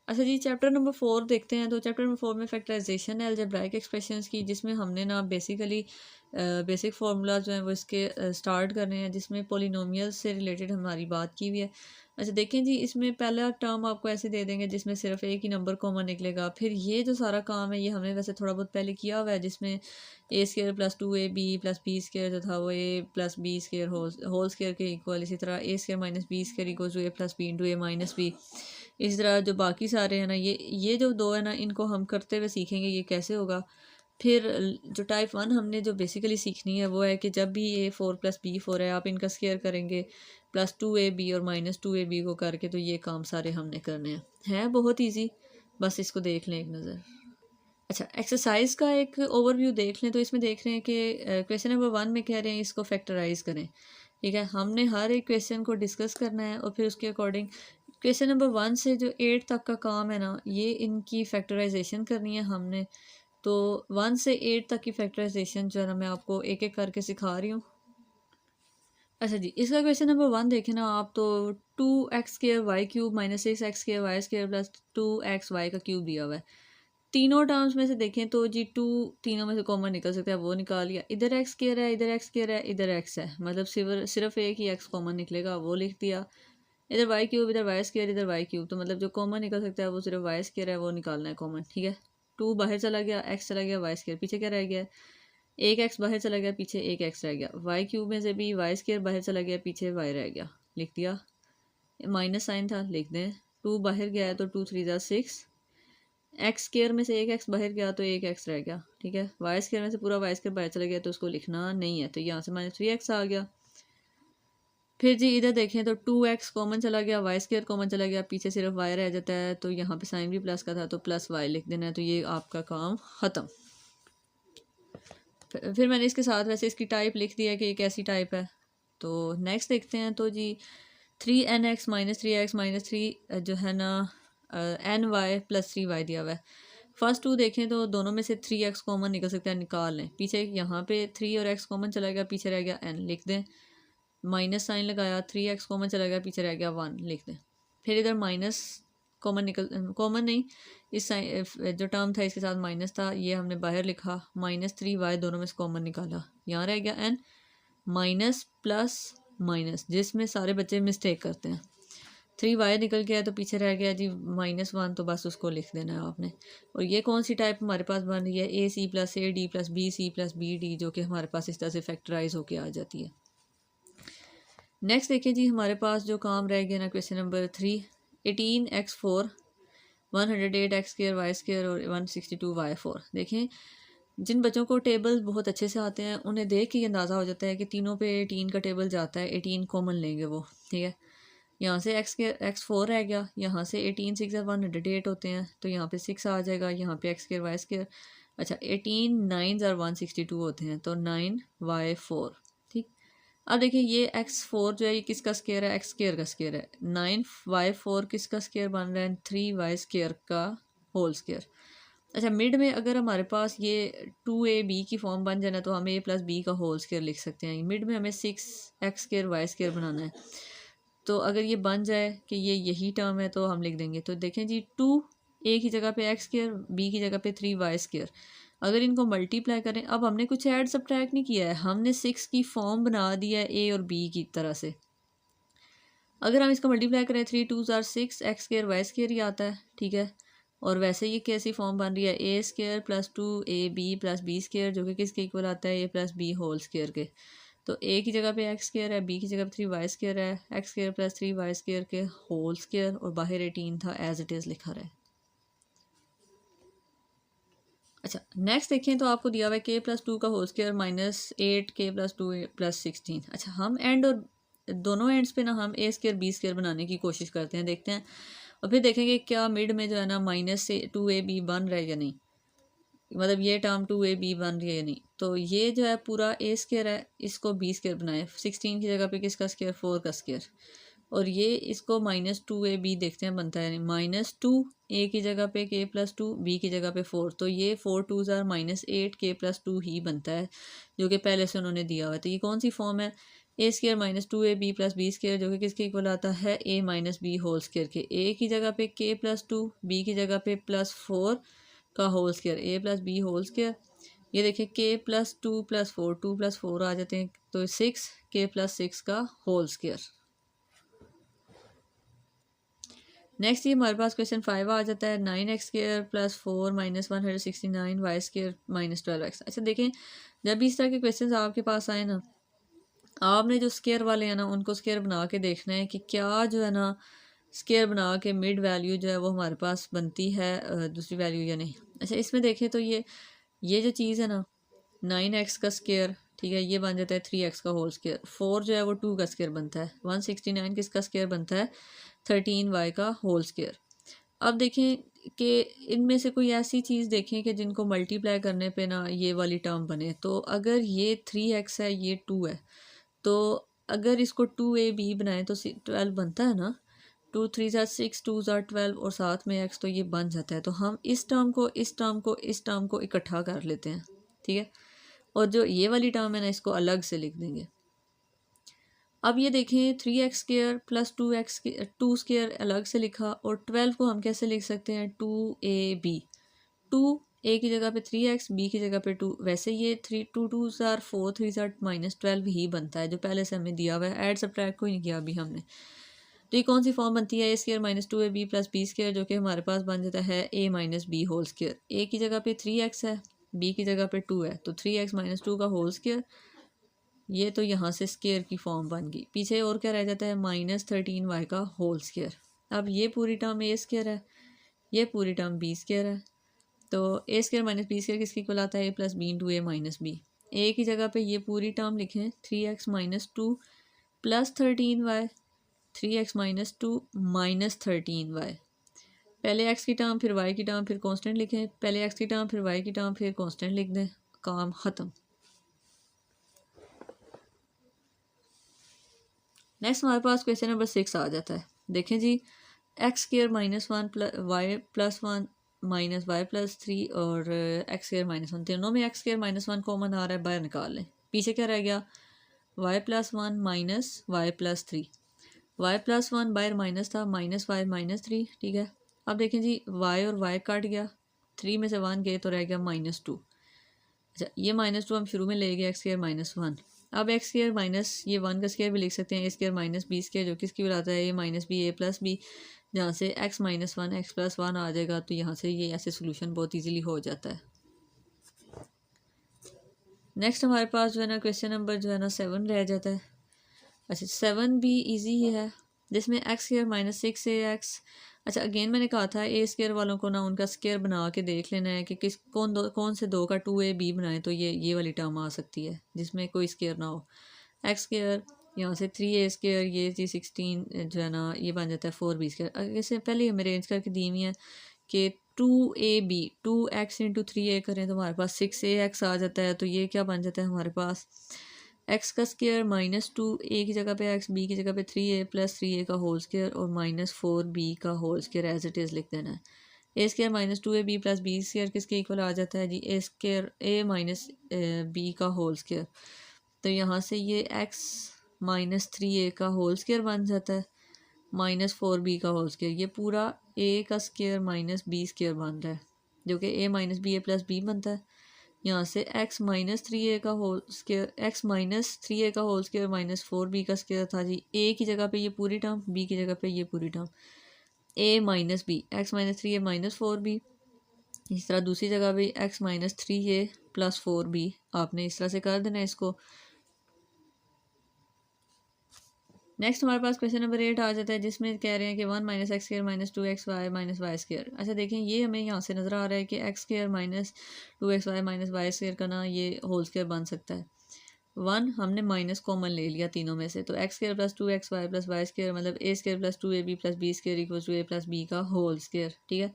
अच्छा जी, chapter number 4 देखते हैं। तो चैप्टर नंबर 4 में फैक्टराइजेशन है अलजेब्राइक एक्सप्रेशंस की, जिसमें हमने ना बेसिकली बेसिक फार्मूलाज जो हैं वो इसके स्टार्ट करने हैं, जिसमें पोलिनोमियल से रिलेटेड हमारी बात की हुई है। अच्छा देखें जी, इसमें पहला टर्म आपको ऐसे दे देंगे जिसमें सिर्फ एक ही नंबर कॉमन निकलेगा। फिर ये जो सारा काम है ये हमने वैसे थोड़ा बहुत पहले किया हुआ है, जिसमें A square plus 2ab plus B square जो था वो A plus B square whole square के इक्वल, इसी तरह A square minus B square equal to A plus B into A minus B. इसी तरह जो बाकी सारे हैं ना, ये जो दो है ना, इनको हम करते हुए सीखेंगे ये कैसे होगा। फिर जो टाइप 1 हमने जो बेसिकली सीखनी है वो है कि जब भी ए 4 प्लस बी 4 है, आप इनका स्केयर करेंगे प्लस 2ab और माइनस 2ab को करके, तो ये काम सारे हमने करने हैं। है बहुत ईजी, बस इसको देख लें एक नज़र। अच्छा, एक्सरसाइज का एक ओवरव्यू देख लें। तो इसमें देख रहे हैं कि क्वेश्चन नंबर 1 में कह रहे हैं इसको फैक्टराइज करें। ठीक है, हमने हर एक क्वेश्चन को डिस्कस करना है और फिर उसके अकॉर्डिंग क्वेश्चन नंबर 1 से जो 8 तक का काम है ना, ये इनकी फैक्टराइजेशन करनी है हमने। तो 1 से 8 तक की फैक्टराइजेशन जो है ना, मैं आपको एक एक करके सिखा रही हूँ। अच्छा जी, इसका क्वेश्चन नंबर 1 देखें ना आप, तो 2x² y cube minus 6x² y square plus 2xy का क्यूब दिया हुआ है। तीनों टर्म्स में से देखें तो जी 2 तीनों में से कॉमन निकल सकता है, वो निकाल लिया। इधर एक्स स्क्वायर है, इधर एक्स स्क्वायर है, इधर एक्स है, मतलब सिर्फ एक ही एक्स कॉमन निकलेगा, वो लिख दिया। इधर वाई क्यूब, इधर वाई स्क्वायर, इधर वाई क्यूब, तो मतलब जो कॉमन निकल सकता है वो सिर्फ वाई स्क्वायर है, वो निकालना है कॉमन। ठीक है, 2 बाहर चला गया, एक्स चला गया, वाई स्क्वायर पीछे क्या रह गया, एक एक्स बाहर चला गया, पीछे एक एक्स रह गया। वाई क्यूब में से भी वाई स्क्वायर बाहर चला गया, पीछे वाई रह गया, लिख दिया। माइनस साइन था, लिख दें। 2 बाहर गया है तो 2 3 ज़ा 6। एक्स स्क्वायर में से एक एक्स बाहर गया तो एक एक्स रह गया। ठीक है, वाई स्क्वायर में से पूरा वाई स्क्वायर बाहर चला गया तो उसको लिखना नहीं है, तो यहाँ से -3x आ गया। फिर जी इधर देखें तो 2x कॉमन चला गया, वाई स्क्वायर कॉमन चला गया, पीछे सिर्फ y रह जाता है, तो यहाँ पे साइन भी प्लस का था तो प्लस y लिख देना है, तो ये आपका काम ख़त्म। फिर मैंने इसके साथ वैसे इसकी टाइप लिख दिया कि ये कैसी टाइप है। तो नेक्स्ट देखते हैं। तो जी 3nx माइनस 3x माइनस 3 जो है ना ny प्लस 3y दिया हुआ है। फर्स्ट 2 देखें तो दोनों में से 3x कॉमन निकल सकता है, निकाल लें। पीछे यहाँ पे 3 और x कॉमन चला गया, पीछे रह गया n, लिख दें। माइनस साइन लगाया, 3x कॉमन चला गया, पीछे रह गया 1, लिख दें। फिर इधर माइनस कॉमन नहीं, इस जो टर्म था इसके साथ माइनस था, ये हमने बाहर लिखा। -3y दोनों में से कॉमन निकाला, यहाँ रह गया n। माइनस प्लस माइनस, जिसमें सारे बच्चे मिस्टेक करते हैं। 3y निकल गया तो पीछे रह गया जी -1, तो बस उसको लिख देना है आपने। और ये कौन सी टाइप हमारे पास बन रही है, AC plus AD plus BC plus BD, जो कि हमारे पास इस तरह से फैक्टराइज होके आ जाती है। नेक्स्ट देखिए जी, हमारे पास जो काम रह गया ना, question number 3, 18x4 108x² Y square और 162y4। देखें, जिन बच्चों को टेबल बहुत अच्छे से आते हैं उन्हें देख के अंदाज़ा हो जाता है कि तीनों पे 18 का टेबल जाता है, 18 कॉमन लेंगे वो। ठीक है, यहाँ से x4 रह गया, यहाँ से 18 6 108 होते हैं, तो यहाँ पे 6 आ जाएगा, यहाँ पे x² वाई स्क्वायर। अच्छा, 18 9 162 होते हैं, तो 9y4। ठीक, अब देखिए ये x4 जो है ये किसका स्क्वायर है, x स्क्वायर का स्क्वायर है। 9y4 किसका स्क्वायर बन रहा है, 3y स्क्वायर का होल स्क्वायर। अच्छा, मिड में अगर हमारे पास ये 2ab की फॉर्म बन जाना तो हम a प्लस बी का होल स्क्वायर लिख सकते हैं। मिड में हमें 6x स्क्वायर वाई स्क्वायर बनाना है, तो अगर ये बन जाए कि ये यही टर्म है तो हम लिख देंगे। तो देखें जी, 2 a की जगह पे x स्क्वायर, b की जगह पे 3y स्क्वायर। अगर इनको मल्टीप्लाई करें, अब हमने कुछ ऐड सब्ट्रैक्ट नहीं किया है, हमने 6 की फॉर्म बना दी है a और b की तरह से। अगर हम इसको मल्टीप्लाई करें, 3 2 6, एक्स स्क्वायर वाई स्क्वायर ही आता है। ठीक है, और वैसे ये कैसी फॉर्म बन रही है, A square plus 2ab plus B square, जो कि किसके इक्वल आता है, A plus B whole square के। तो ए की जगह पे एक्स स्क्वायर है, बी की जगह पे 3y स्क्वायर है, x square plus 3y square के होल स्क्वायर, और बाहर 18 था, एज इट इज़ लिखा रहा है। अच्छा, नेक्स्ट देखें तो आपको दिया हुआ है k प्लस 2 का whole square minus 8k plus 2 plus 16। अच्छा, हम एंड और दोनों एंड्स पे ना हम a स्क्वायर बी स्क्वायर बनाने की कोशिश करते हैं, देखते हैं, और फिर देखेंगे क्या मिड में जो है ना माइनस से 2ab बन रहा है या नहीं, मतलब ये टर्म 2ab बन रही है या नहीं। तो ये जो है पूरा a स्क्वायर है, इसको b स्क्वायर बनाए, 16 की जगह पे किसका स्क्वायर, 4 का स्क्वायर, और ये इसको -2ab देखते हैं बनता है नहीं। -2 a की जगह पे k प्लस 2, b की जगह पे 4, तो ये 4 2 -8 k प्लस 2 ही बनता है, जो कि पहले से उन्होंने दिया हुआ है। तो ये कौन सी फॉर्म है, A square minus 2ab plus B square जो कि किसके इक्वल आता है a minus B whole square के। a की जगह पे k प्लस 2, b की जगह पे प्लस 4 का whole square, a plus B whole square. ये देखिए k प्लस 2 प्लस 4, 2 प्लस 4 आ जाते हैं तो 6, k प्लस 6 का होल स्केयर। नेक्स्ट ये हमारे पास क्वेश्चन 5 आ जाता है 9x square plus 4 minus 169 y square minus 12x। अच्छा देखें, जब भी इस तरह के क्वेश्चन आपके पास आए ना, आपने जो स्केयर वाले हैं ना उनको स्केयर बना के देखना है कि क्या जो है ना स्केयर बना के मिड वैल्यू जो है वो हमारे पास बनती है दूसरी वैल्यू या नहीं। अच्छा इसमें देखें तो ये जो चीज़ है ना 9x का स्केयर, ठीक है, ये बन जाता है 3x का होल स्केयर। 4 जो है वो 2 का स्केयर बनता है। 169 किसका स्केयर बनता है? 13y का होल स्केयर। अब देखें कि इनमें से कोई ऐसी चीज़ देखें कि जिनको मल्टीप्लाई करने पे ना ये वाली टर्म बने। तो अगर ये 3x है, ये 2 है, तो अगर इसको 2ab बनाएं तो 12 बनता है ना। 2 3 ज़ा 6, 2 ज़ा 12 और साथ में x, तो ये बन जाता है। तो हम इस टर्म को इस टर्म को इस टर्म को इकट्ठा कर लेते हैं, ठीक है, और जो ये वाली टर्म है ना इसको अलग से लिख देंगे। अब ये देखें 3x स्केयर प्लस 2 स्केयर अलग से लिखा, और 12 को हम कैसे लिख सकते हैं? 2ab, 2 a की जगह पे 3x, b की जगह पे 2। वैसे ये 3 2 2 ज़ार 4, 3 ज़ार माइनस 12 ही बनता है जो पहले से हमें दिया हुआ है। ऐड सब्ट्रैक्ट कोई नहीं किया अभी हमने। तो ये कौन सी फॉर्म बनती है? A square minus 2ab plus B square, जो कि हमारे पास बन जाता है a minus B whole square. a की जगह पे 3x है, b की जगह पे 2 है, तो 3x माइनस 2 का होल स्केयर। ये तो यहाँ से स्केयर की फॉर्म बन गई। पीछे और क्या रह जाता है? माइनस 13y का होल स्केयर। अब ये पूरी टर्म ए स्केयर है, ये पूरी टर्म बी स्केयर है। तो ए स्केयर माइनस बी स्केयर किसकी इक्वल आता है? A plus B into A minus b. A की जगह पे ये पूरी टर्म लिखें 3x minus 2 plus 13y, 3x minus 2 minus 13y। पहले x की टर्म फिर y की टर्म फिर कांस्टेंट लिखें, पहले x की टर्म फिर y की टर्म फिर कांस्टेंट लिख दें, काम ख़त्म। नेक्स्ट हमारे पास क्वेश्चन नंबर 6 आ जाता है। देखें जी, X square minus 1 plus Y plus 1 minus Y plus 3 और एक्स स्केयर माइनस 1, तीनों में एक्स स्केयर माइनस 1 कॉमन आ रहा है, बाहर निकाल लें। पीछे क्या रह गया? Y plus 1 minus Y plus 3। Y plus 1 बाहर माइनस था, माइनस वाई माइनस 3, ठीक है। अब देखें जी, वाई और वाई काट गया, 3 में से 1 गए तो रह गया माइनस 2। अच्छा ये माइनस 2 हम शुरू में ले गए एक्स स्केयर माइनस 1। अब एक्स स्केयर माइनस ये 1 का स्केयर भी लिख सकते हैं, ए स्केयर माइनस बी स्केयर, जो किसकी बनाता है? ए minus b a plus B, जहाँ से एक्स माइनस 1 एक्स प्लस 1 आ जाएगा। तो यहाँ से ये ऐसे सोल्यूशन बहुत इजीली हो जाता है। नेक्स्ट हमारे पास जो है ना क्वेश्चन नंबर जो है ना 7 रह जाता है। अच्छा 7 भी ईजी ही है, जिसमें एक्स स्केयर माइनस 6 ए एक्स। अच्छा अगेन मैंने कहा था ए स्केयर वालों को ना उनका स्केयर बना के देख लेना है कि कौन से दो का 2ab बनाए तो ये वाली टर्म आ सकती है जिसमें कोई स्केयर ना हो। एक्स स्केयर यहाँ से 3a स्केयर, ये जी 16 जो है ना ये बन जाता है 4b स्केयर। इससे पहले हमें अरेंज करके दी हुई है कि 2ab 2x इंटू 3a करें तो हमारे पास 6ax आ जाता है। तो ये क्या बन जाता है हमारे पास? एक्स का स्केयर माइनस 2, ए की जगह पे एक्स, बी की जगह पे 3a प्लस 3a का होल स्केयर और माइनस 4b का whole square as it is लिख देना है। A square minus 2ab plus B square किसके इक्वल आ जाता है जी? A square A minus B का होल स्केयर। तो यहाँ से ये एक्स माइनस 3a का होल स्केयर बन जाता है, माइनस 4b का होल स्केयर। ये पूरा a का स्केयर माइनस b स्केयर बन रहा है, जो कि a minus b a plus b बनता है। यहाँ से x माइनस 3a का whole square, x minus 3a का होल स्केयर माइनस 4b का स्केयर था जी। a की जगह पे ये पूरी टर्म, b की जगह पे ये पूरी term, a minus b, x minus 3a minus 4b। इस तरह दूसरी जगह भी x minus 3a plus 4b, आपने इस तरह से कर देना इसको। नेक्स्ट हमारे पास क्वेश्चन नंबर 8 आ जाता है, जिसमें कह रहे हैं कि 1 minus x square minus 2xy minus y square. अच्छा देखें, ये हमें यहाँ से नज़र आ रहा है कि x square minus 2xy minus y square का ना ये होल स्केयर बन सकता है। 1 हमने माइनस कॉमन ले लिया तीनों में से, तो X square plus 2xy plus Y square मतलब A square plus 2ab plus B square equal to A plus B का होल स्केयर, ठीक है।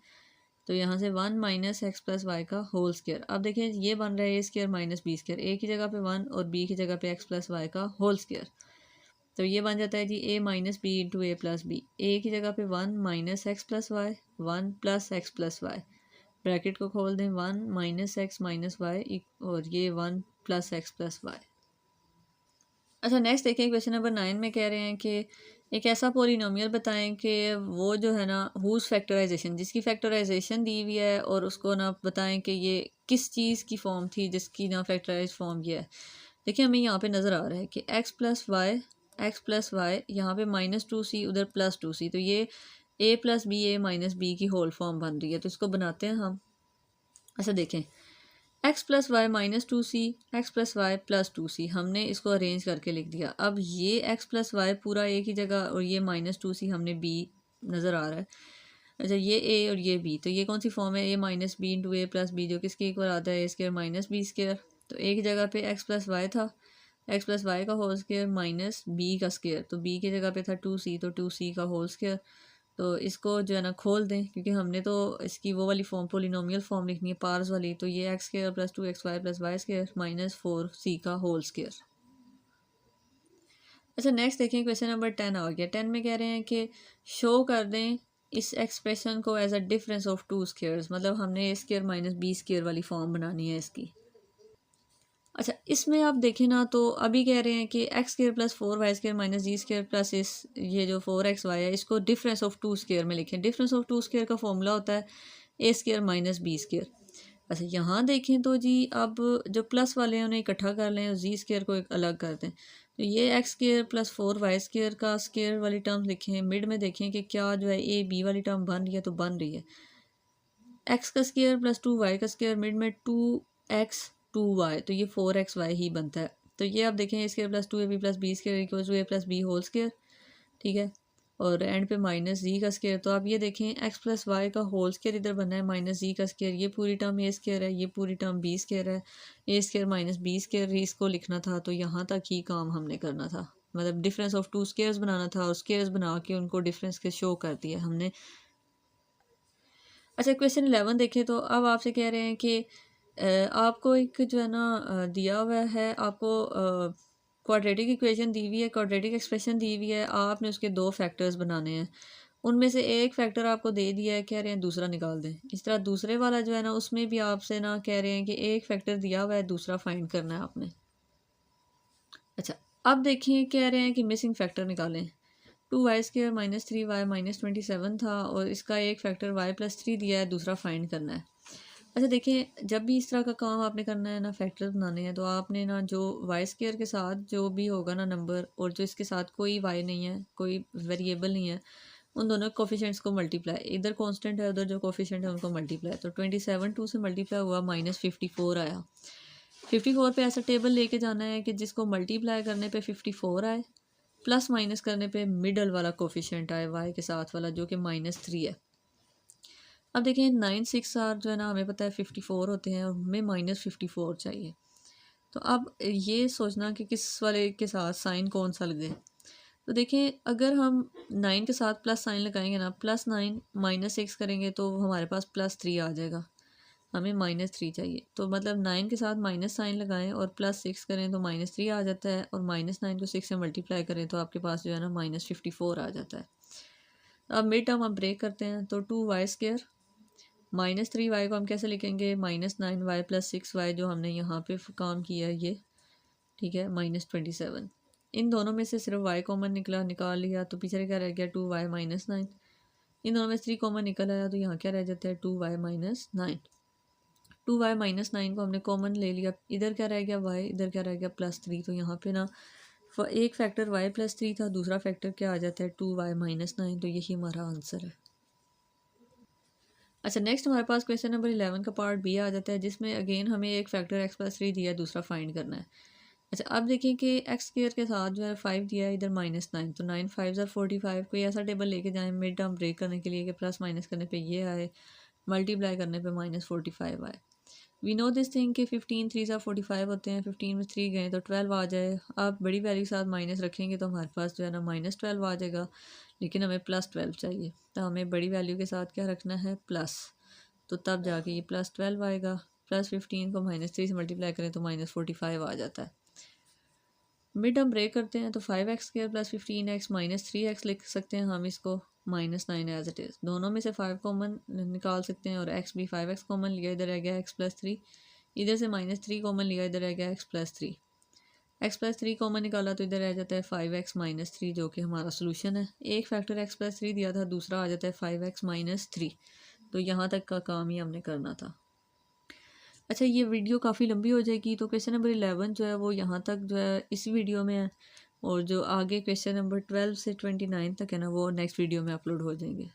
तो यहाँ से 1 माइनस एक्स प्लस वाई का होल स्केयर। अब देखें ये बन रहा है A square minus B square, A की जगह पे 1 और बी की जगह पे एक्स प्लस वाई का होल स्केयर। तो ये बन जाता है जी a minus B into A plus B. A की जगह पे 1 minus X plus Y, 1 plus X plus Y, bracket को खोल दें, 1 माइनस एक्स माइनस वाई और ये 1 प्लस एक्स प्लस वाई। अच्छा नेक्स्ट देखिए क्वेश्चन नंबर 9 में कह रहे हैं कि एक ऐसा पोलिनोमियल बताएं कि वो जो है ना हुज फैक्टराइजेशन, जिसकी फैक्टराइजेशन दी हुई है और उसको ना बताएं कि ये किस चीज़ की फॉर्म थी जिसकी ना फैक्टराइज फॉर्म ये है। देखिए हमें यहाँ पे नज़र आ रहा है कि एक्स प्लस वाई यहाँ पे -2c उधर +2c, तो ये a plus B a minus b की होल फॉर्म बन रही है। तो इसको बनाते हैं हम। अच्छा देखें x plus y -2c, x plus y +2c, हमने इसको अरेंज करके लिख दिया। अब ये एक्स प्लस वाई पूरा ए की जगह और ये -2c हमने बी नज़र आ रहा है। अच्छा ये ए और ये बी, तो ये कौन सी फॉर्म है, ए minus B into A plus B, जो किसके इक्वल आता है, A square minus B square. तो एक जगह पे एक्स प्लस वाई था, एक्स प्लस वाई का होल स्केयर माइनस बी का स्केयर, तो बी की जगह पे था 2c, तो 2c का होल स्केयर। तो इसको जो है ना खोल दें, क्योंकि हमने तो इसकी वो वाली फॉर्म पोलिनोमियल फॉर्म लिखनी है पार्स वाली। तो ये x square plus 2xy plus Y square -4c का होल स्केयर। अच्छा नेक्स्ट देखें क्वेश्चन नंबर 10 आ गया। 10 में कह रहे हैं कि शो कर दें इस एक्सप्रेशन को as a difference of two squares, मतलब हमने a square minus B square वाली फॉर्म बनानी है इसकी। अच्छा इसमें आप देखें ना तो अभी कह रहे हैं कि x square plus 4y square minus G square plus इस ये जो 4xy है इसको डिफरेंस ऑफ टू स्केयर में लिखें। डिफरेंस ऑफ टू स्केयर का फॉर्मूला होता है A square minus B square. अच्छा यहाँ देखें तो जी अब जो प्लस वाले हैं उन्हें इकट्ठा कर लें और जी स्केयर को एक अलग कर दें। तो ये x square plus 4y square का स्केयर वाली टर्म लिखें। मिड में देखें कि क्या जो है ए बी वाली टर्म बन रही है, तो बन रही है। एक्स का स्केयर प्लस 2y का स्केयर, मिड में 2x 2y, तो ये 4xy ही बनता है। तो ये आप देखें A square plus 2ab plus B square equal to A plus B whole square, ठीक है। और एंड पे माइनस जी का स्केयर, तो आप ये देखें एक्स प्लस वाई का होल स्केयर इधर बनना है माइनस जी का स्केयर, ये पूरी टर्म ए स्केयर है, ये पूरी टर्म बी स्केयर है, A square minus B square इसको लिखना था। तो यहाँ तक ही काम हमने करना था, मतलब डिफरेंस ऑफ टू स्केयर्स बनाना था और स्केयर्स बना के उनको डिफरेंस के शो कर दिया हमने। अच्छा क्वेश्चन 11 देखें तो अब आपसे कह रहे हैं कि आपको एक जो है ना दिया हुआ है, आपको क्वाड्रेटिक इक्वेशन दी हुई है, क्वाड्रेटिक एक्सप्रेशन दी हुई है, आपने उसके दो फैक्टर्स बनाने हैं। उनमें से एक फैक्टर आपको दे दिया है, कह रहे हैं दूसरा निकाल दें। इस तरह दूसरे वाला जो है ना उसमें भी आपसे ना कह रहे हैं कि एक फैक्टर दिया हुआ है, दूसरा फाइंड करना है आपने। अच्छा अब देखिए कह रहे हैं कि मिसिंग फैक्टर निकालें। 2y स्केयर -3y -27 था और इसका एक फैक्टर y प्लस 3 दिया है, दूसरा फाइंड करना है। अच्छा देखिए जब भी इस तरह का काम आपने करना है ना, फैक्टर्स बनाने हैं, तो आपने ना जो वाई स्केयर के साथ जो भी होगा ना नंबर, और जो इसके साथ कोई वाई नहीं है, कोई वेरिएबल नहीं है, उन दोनों कोफिशेंट्स को मल्टीप्लाई, इधर कांस्टेंट है उधर जो कोफिशेंट है उनको मल्टीप्लाई। तो 27 2 से मल्टीप्लाई हुआ -54 आया। 54 पे ऐसा टेबल लेके जाना है कि जिसको मल्टीप्लाई करने पे 54 आए, प्लस माइनस करने पे मिडल वाला कोफिशेंट आए वाई के साथ वाला, जो कि -3 है। अब देखिए 9 6 आर जो है ना हमें पता है 54 होते हैं और हमें -54 चाहिए। तो अब ये सोचना कि किस वाले के साथ साइन कौन सा लगे। तो देखिए अगर हम 9 के साथ प्लस साइन लगाएंगे ना, +9 -6 करेंगे तो हमारे पास +3 आ जाएगा। हमें -3 चाहिए, तो मतलब 9 के साथ माइनस साइन लगाएं और +6 करें तो -3 आ जाता है, और -9 को 6 से मल्टीप्लाई करें तो आपके पास जो है ना -54 आ जाता है। अब मिड टर्म हम ब्रेक करते हैं, तो 2y स्केयर -3y को हम कैसे लिखेंगे, -9y प्लस 6y, जो हमने यहाँ पे काम किया है ये, ठीक है, -27। इन दोनों में से सिर्फ y कॉमन निकला, निकाल लिया, तो पीछे क्या रह गया 2y -9। इन दोनों में से 3 कॉमन निकल आया, तो यहाँ क्या रह जाता है 2y -9। 2y -9 को हमने कॉमन ले लिया, इधर क्या रह गया y, इधर क्या रह गया +3। तो यहाँ पे ना एक फैक्टर y +3 था, दूसरा फैक्टर क्या आ जाता है 2y -9। तो यही हमारा आंसर है। अच्छा नेक्स्ट हमारे पास क्वेश्चन नंबर 11 का पार्ट बी आ जाता है, जिसमें अगेन हमें एक फैक्टर x+3 दिया है, दूसरा फाइंड करना है। अच्छा अब देखिए कि एक्स स्क्वायर के साथ जो है 5 दिया है, इधर -9, तो 9 5 45। कोई ऐसा टेबल लेके जाएं मिड टर्म ब्रेक करने के लिए कि प्लस माइनस करने पे ये आए, मल्टीप्लाई करने पे -45 आए। वी नो दिस थिंग कि 15 3 सा 45 होते हैं, 15 में 3 गए तो 12 आ जाए। आप बड़ी वैल्यू के साथ माइनस रखेंगे तो हमारे पास जो है ना -12 आ जाएगा, लेकिन हमें +12 चाहिए, तो हमें बड़ी वैल्यू के साथ क्या रखना है प्लस, तो तब जाके ये +12 आएगा। +15 को -3 से मल्टीप्लाई करें तो -45 आ जाता है। मिड हम ब्रेक करते हैं, तो 5x² + 15x -3x लिख सकते हैं हम इसको, -9 एज इट इज़। दोनों में से 5 कॉमन निकाल सकते हैं और x भी 5x कॉमन लिया, इधर रह गया x + 3। इधर से -3 कॉमन लिया, इधर रह गया x + 3। एक्स प्लस 3 कॉमन निकाला तो इधर आ जाता है 5x माइनस 3 जो कि हमारा सोल्यूशन है। एक फैक्टर एक्स प्लस 3 दिया था, दूसरा आ जाता है 5x माइनस 3। तो यहाँ तक का काम ही हमने करना था। अच्छा, ये वीडियो काफ़ी लंबी हो जाएगी, तो क्वेश्चन नंबर 11 जो है वो यहाँ तक जो है इस वीडियो में है, और जो आगे क्वेश्चन नंबर 12 से 29 तक है ना वो नेक्स्ट वीडियो में अपलोड हो जाएंगे।